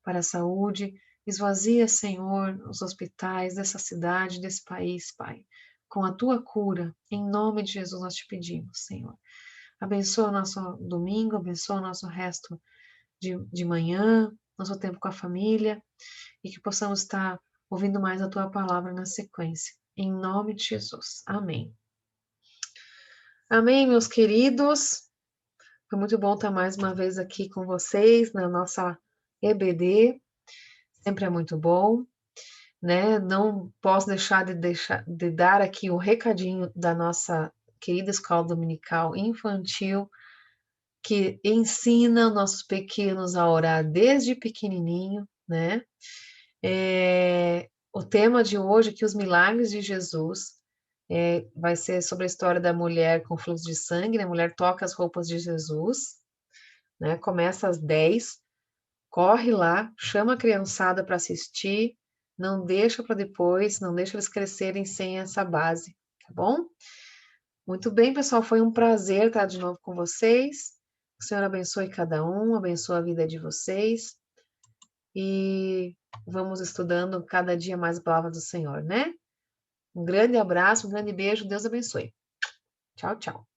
para a saúde. Esvazia, Senhor, os hospitais dessa cidade, desse país, Pai, com a tua cura. Em nome de Jesus nós te pedimos, Senhor. Abençoa o nosso domingo, abençoa o nosso resto de manhã, nosso tempo com a família, e que possamos estar ouvindo mais a tua palavra na sequência. Em nome de Jesus. Amém. Amém, meus queridos. Foi muito bom estar mais uma vez aqui com vocês na nossa EBD. Sempre é muito bom, né? Não posso deixar de dar aqui o recadinho da nossa querida escola dominical infantil, que ensina nossos pequenos a orar desde pequenininho, né? O tema de hoje, que os milagres de Jesus, vai ser sobre a história da mulher com fluxo de sangue, né? A mulher toca as roupas de Jesus, né? Começa às 10, corre lá, chama a criançada para assistir, não deixa para depois, não deixa eles crescerem sem essa base, tá bom? Muito bem, pessoal, foi um prazer estar de novo com vocês. O Senhor abençoe cada um, abençoe a vida de vocês e vamos estudando cada dia mais a palavra do Senhor, né? Um grande abraço, um grande beijo, Deus abençoe. Tchau, tchau.